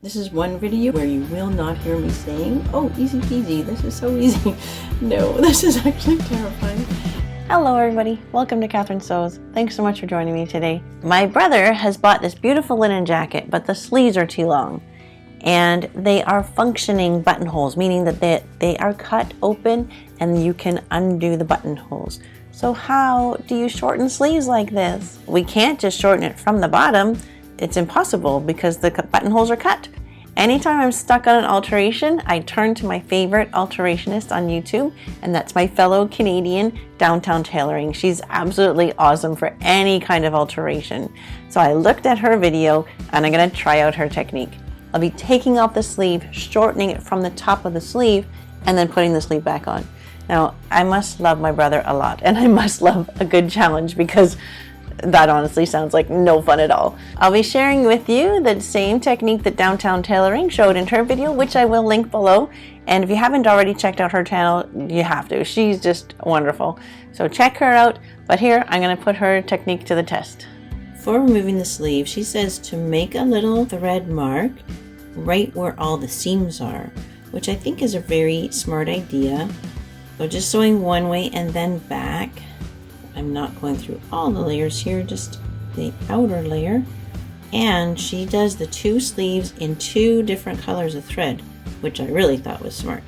This is one video where you will not hear me saying, oh, easy peasy, this is so easy. No, this is actually terrifying. Hello everybody, welcome to Catherine Sews. Thanks so much for joining me today. My brother has bought this beautiful linen jacket, but the sleeves are too long. And they are functioning buttonholes, meaning that they are cut open and you can undo the buttonholes. So how do you shorten sleeves like this? We can't just shorten it from the bottom. It's impossible because the buttonholes are cut. Anytime I'm stuck on an alteration, I turn to my favorite alterationist on YouTube, and that's my fellow Canadian Downtown Tailoring. She's absolutely awesome for any kind of alteration. So I looked at her video and I'm gonna try out her technique. I'll be taking off the sleeve, shortening it from the top of the sleeve, and then putting the sleeve back on. Now, I must love my brother a lot, and I must love a good challenge because that honestly sounds like no fun at all. I'll be sharing with you the same technique that Downtown Tailoring showed in her video, which I will link below. And if you haven't already checked out her channel, you have to. She's just wonderful. So check her out. But here, I'm going to put her technique to the test. For removing the sleeve, she says to make a little thread mark right where all the seams are, which I think is a very smart idea. So just sewing one way and then back. I'm not going through all the layers here, just the outer layer. And she does the two sleeves in two different colors of thread, which I really thought was smart.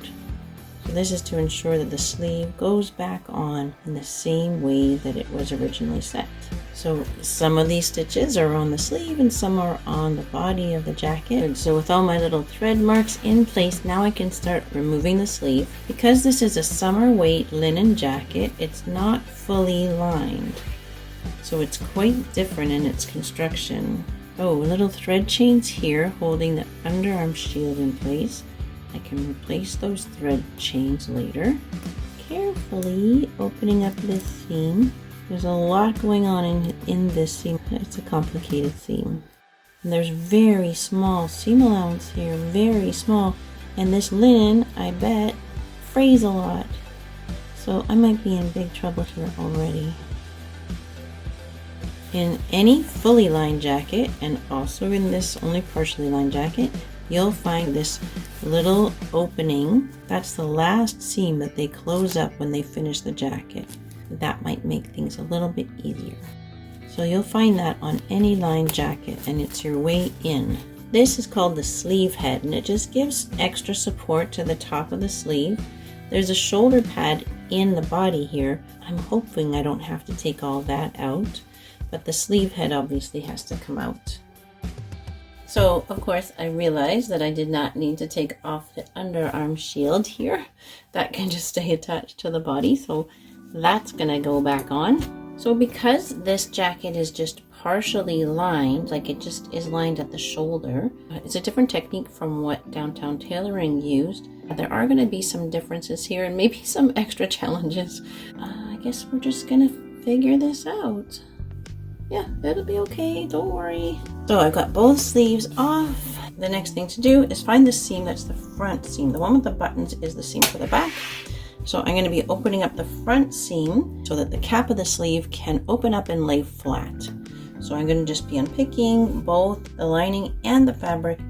So this is to ensure that the sleeve goes back on in the same way that it was originally set. So some of these stitches are on the sleeve and some are on the body of the jacket. And so with all my little thread marks in place, now I can start removing the sleeve. Because this is a summer weight linen jacket, it's not fully lined. So it's quite different in its construction. Oh, little thread chains here holding the underarm shield in place. I can replace those thread chains later. Carefully opening up this seam. There's a lot going on in this seam. It's a complicated seam. And there's very small seam allowance here, very small. And this linen, I bet, frays a lot. So I might be in big trouble here already. In any fully lined jacket, and also in this only partially lined jacket, you'll find this little opening. That's the last seam that they close up when they finish the jacket. That might make things a little bit easier. So you'll find that on any lined jacket, and it's your way in. This is called the sleeve head, and it just gives extra support to the top of the sleeve. There's a shoulder pad in the body here. I'm hoping I don't have to take all that out, but the sleeve head obviously has to come out. So, of course, I realized that I did not need to take off the underarm shield here. That can just stay attached to the body, so that's gonna go back on. So because this jacket is just partially lined, like it just is lined at the shoulder, it's a different technique from what Downtown Tailoring used. There are gonna be some differences here and maybe some extra challenges. I guess we're just gonna figure this out. Yeah, it'll be okay, don't worry. So I've got both sleeves off. The next thing to do is find the seam that's the front seam. The one with the buttons is the seam for the back. So I'm going to be opening up the front seam so that the cap of the sleeve can open up and lay flat. So I'm going to just be unpicking both the lining and the fabric,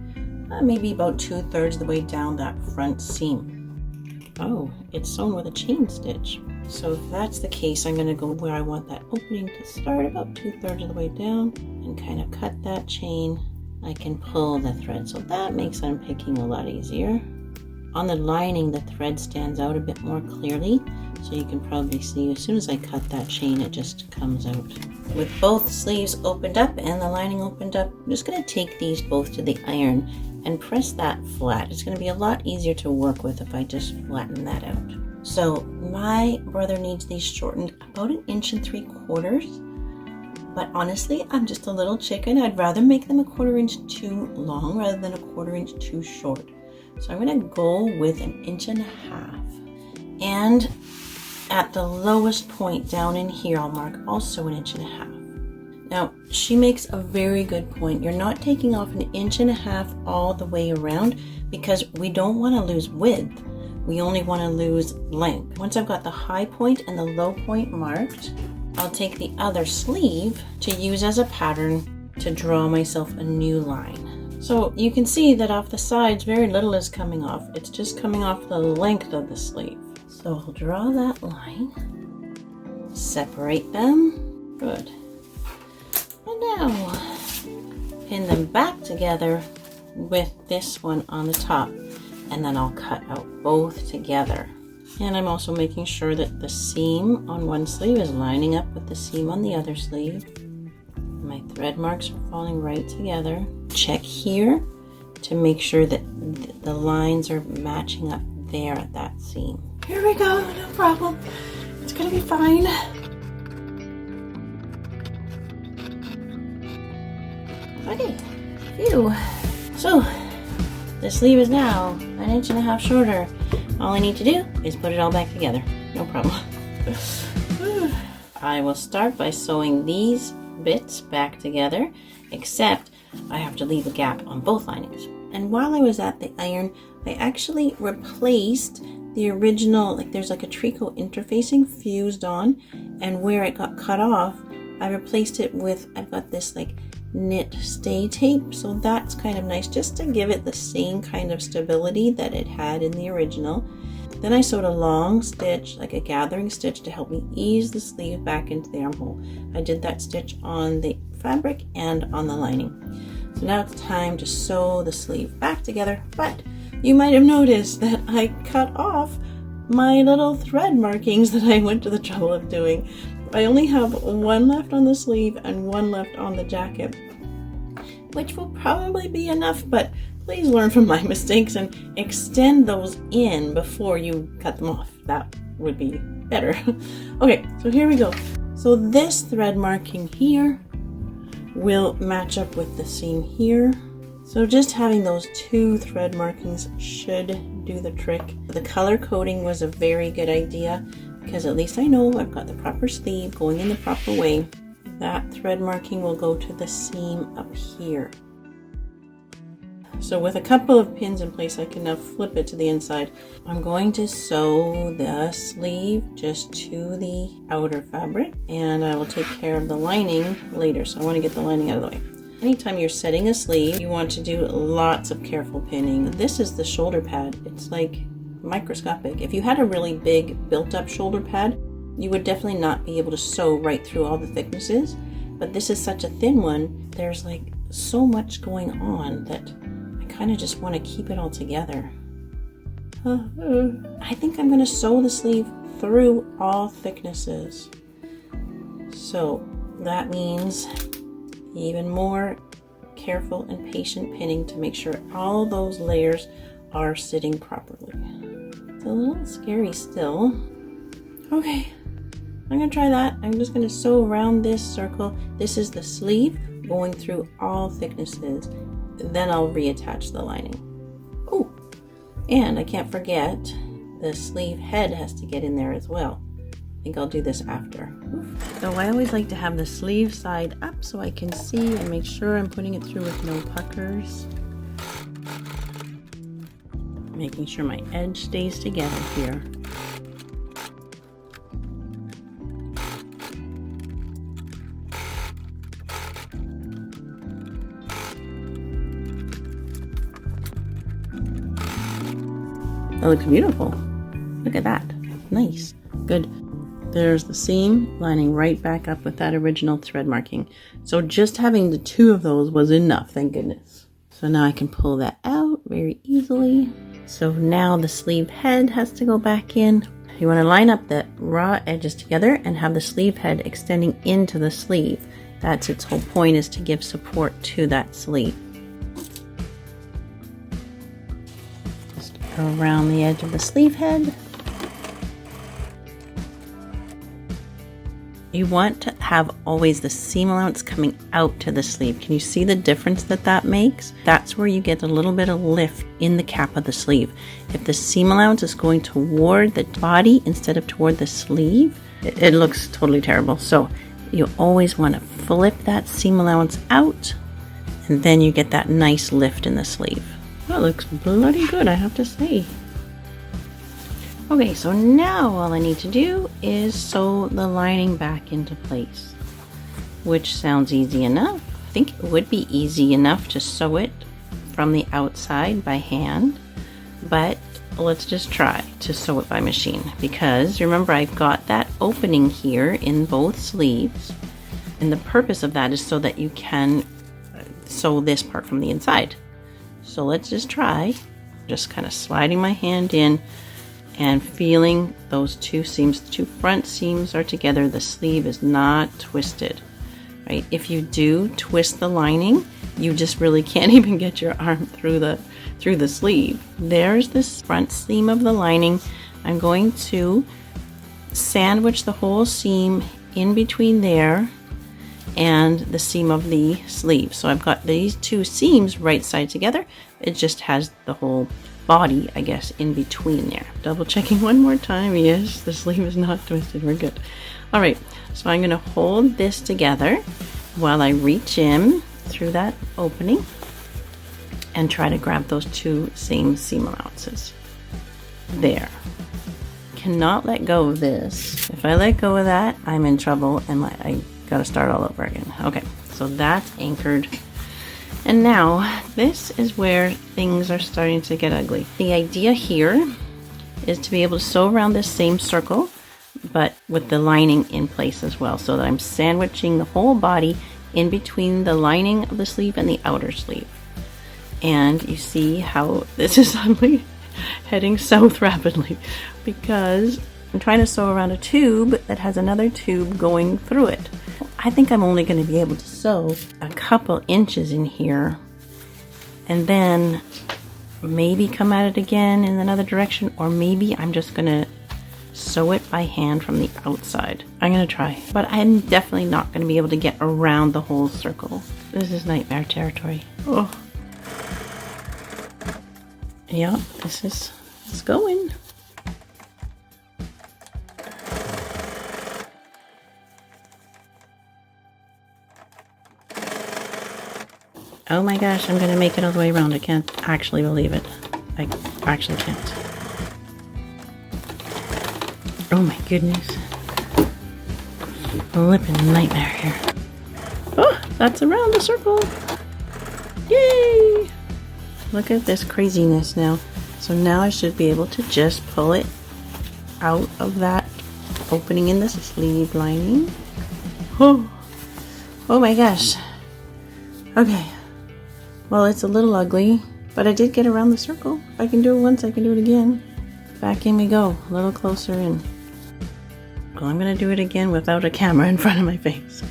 maybe about 2/3 the way down that front seam. Oh, it's sewn with a chain stitch. So if that's the case, I'm going to go where I want that opening to start, about 2/3 of the way down, and kind of cut that chain. I can pull the thread, so that makes unpicking a lot easier. On the lining, the thread stands out a bit more clearly, so you can probably see as soon as I cut that chain, it just comes out. With both sleeves opened up and the lining opened up, I'm just going to take these both to the iron and press that flat. It's going to be a lot easier to work with if I just flatten that out. So my brother needs these shortened about 1.75 inches, but honestly, I'm just a little chicken. I'd rather make them 1/4 inch too long rather than 1/4 inch too short. So I'm going to go with 1.5 inches. And at the lowest point down in here, I'll mark also 1.5 inches. Now, she makes a very good point. You're not taking off 1.5 inches all the way around because we don't want to lose width. We only want to lose length. Once I've got the high point and the low point marked, I'll take the other sleeve to use as a pattern to draw myself a new line. So you can see that off the sides, very little is coming off. It's just coming off the length of the sleeve. So I'll draw that line, separate them, good. And now pin them back together with this one on the top, and then I'll cut out both together. And I'm also making sure that the seam on one sleeve is lining up with the seam on the other sleeve. My thread marks are falling right together. Check here to make sure that the lines are matching up there at that seam. Here we go, no problem. It's gonna be fine. Okay, phew. So, the sleeve is now 1.5 inches shorter. All I need to do is put it all back together. No problem. I will start by sewing these bits back together, except I have to leave a gap on both linings. And while I was at the iron, I actually replaced the original, like there's like a tricot interfacing fused on, and where it got cut off, I replaced it with, I've got this like knit stay tape, so that's kind of nice just to give it the same kind of stability that it had in the original. Then I sewed a long stitch, like a gathering stitch, to help me ease the sleeve back into the armhole. I did that stitch on the fabric and on the lining. So now it's time to sew the sleeve back together, but you might have noticed that I cut off my little thread markings that I went to the trouble of doing. I only have one left on the sleeve and one left on the jacket, which will probably be enough, but please learn from my mistakes and extend those in before you cut them off. That would be better. Okay, so here we go. So this thread marking here will match up with the seam here. So just having those two thread markings should do the trick. The color coding was a very good idea, because at least I know I've got the proper sleeve going in the proper way. That thread marking will go to the seam up here. So with a couple of pins in place, I can now flip it to the inside. I'm going to sew the sleeve just to the outer fabric, and I will take care of the lining later. So I want to get the lining out of the way. Anytime you're setting a sleeve, you want to do lots of careful pinning. This is the shoulder pad. It's like microscopic. If you had a really big built-up shoulder pad, you would definitely not be able to sew right through all the thicknesses. But this is such a thin one, there's like so much going on that I kind of just want to keep it all together. I think I'm going to sew the sleeve through all thicknesses. So that means even more careful and patient pinning to make sure all those layers are sitting properly. It's a little scary still. Okay, I'm gonna try that. I'm just gonna sew around this circle. This is the sleeve going through all thicknesses. Then I'll reattach the lining. Oh, and I can't forget the sleeve head has to get in there as well. I think I'll do this after. So I always like to have the sleeve side up so I can see and make sure I'm putting it through with no puckers. Making sure my edge stays together here. That looks beautiful. Look at that. Nice. Good. There's the seam lining right back up with that original thread marking. So just having the two of those was enough, thank goodness. So now I can pull that out very easily. So now the sleeve head has to go back in. You want to line up the raw edges together and have the sleeve head extending into the sleeve. That's its whole point, is to give support to that sleeve. Just go around the edge of the sleeve head. You want to have always the seam allowance coming out to the sleeve. Can you see the difference that that makes? That's where you get a little bit of lift in the cap of the sleeve. If the seam allowance is going toward the body instead of toward the sleeve, it looks totally terrible. So you always want to flip that seam allowance out, and then you get that nice lift in the sleeve. That looks bloody good, I have to say. Okay, so now all I need to do is sew the lining back into place, which sounds easy enough. I think it would be easy enough to sew it from the outside by hand, but let's just try to sew it by machine, because remember I've got that opening here in both sleeves, and the purpose of that is so that you can sew this part from the inside. So let's just try, just kind of sliding my hand in and feeling those two seams. The two front seams are together, the sleeve is not twisted, right? If you do twist the lining, you just really can't even get your arm through the sleeve. There's this front seam of the lining. I'm going to sandwich the whole seam in between there and the seam of the sleeve. So I've got these two seams right side together. It just has the whole body, I guess, in between there. Double checking one more time. Yes, the sleeve is not twisted. We're good. All right, so I'm going to hold this together while I reach in through that opening and try to grab those two same seam allowances. There. Cannot let go of this. If I let go of that, I'm in trouble and I gotta start all over again. Okay, so that's anchored. And now this is where things are starting to get ugly. The idea here is to be able to sew around this same circle, but with the lining in place as well, so that I'm sandwiching the whole body in between the lining of the sleeve and the outer sleeve. And you see how this is suddenly heading south rapidly, because I'm trying to sew around a tube that has another tube going through it. I think I'm only going to be able to sew a couple inches in here and then maybe come at it again in another direction, or maybe I'm just going to sew it by hand from the outside. I'm going to try, but I'm definitely not going to be able to get around the whole circle. This is nightmare territory. Oh. Yeah, it's going. Oh my gosh, I'm gonna make it all the way around. I can't actually believe it. I actually can't. Oh my goodness. Flippin' nightmare here. Oh, that's around the circle. Yay! Look at this craziness now. So now I should be able to just pull it out of that opening in the sleeve lining. Oh my gosh. Okay. Well, it's a little ugly, but I did get around the circle. If I can do it once, I can do it again. Back in we go, a little closer in. Well, I'm gonna do it again without a camera in front of my face.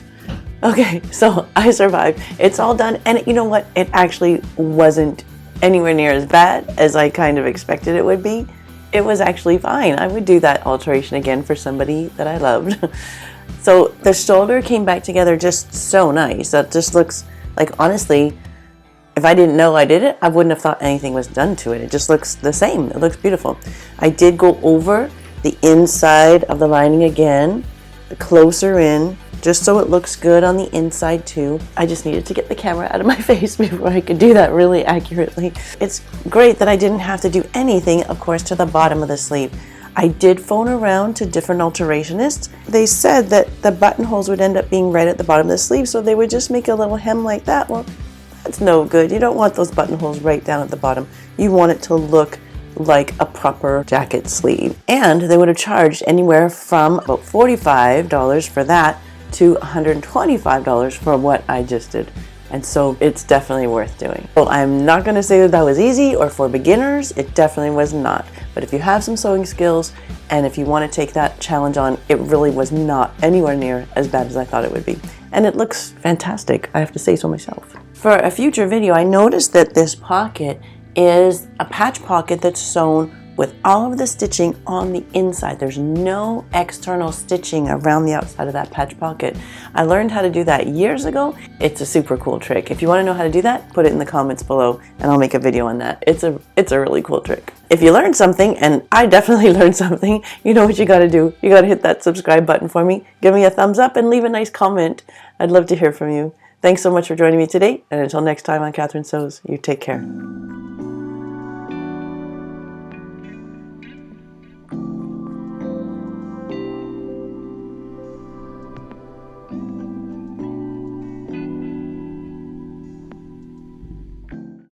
Okay, so I survived. It's all done, and you know what? It actually wasn't anywhere near as bad as I kind of expected it would be. It was actually fine. I would do that alteration again for somebody that I loved. So the shoulder came back together just so nice. That just looks like, honestly, if I didn't know I did it, I wouldn't have thought anything was done to it. It just looks the same. It looks beautiful. I did go over the inside of the lining again, closer in, just so it looks good on the inside too. I just needed to get the camera out of my face before I could do that really accurately. It's great that I didn't have to do anything, of course, to the bottom of the sleeve. I did phone around to different alterationists. They said that the buttonholes would end up being right at the bottom of the sleeve, so they would just make a little hem like that. Well, that's no good. You don't want those buttonholes right down at the bottom. You want it to look like a proper jacket sleeve. And they would have charged anywhere from about $45 for that to $125 for what I just did. And so it's definitely worth doing. So I'm not going to say that that was easy or for beginners. It definitely was not. But if you have some sewing skills and if you want to take that challenge on, it really was not anywhere near as bad as I thought it would be. And it looks fantastic, I have to say so myself. For a future video, I noticed that this pocket is a patch pocket that's sewn with all of the stitching on the inside. There's no external stitching around the outside of that patch pocket. I learned how to do that years ago. It's a super cool trick. If you want to know how to do that, put it in the comments below and I'll make a video on that. It's a really cool trick. If you learned something, and I definitely learned something, you know what you gotta do. You gotta hit that subscribe button for me, give me a thumbs up, and leave a nice comment. I'd love to hear from you. Thanks so much for joining me today, and until next time on Catherine Sews, you take care.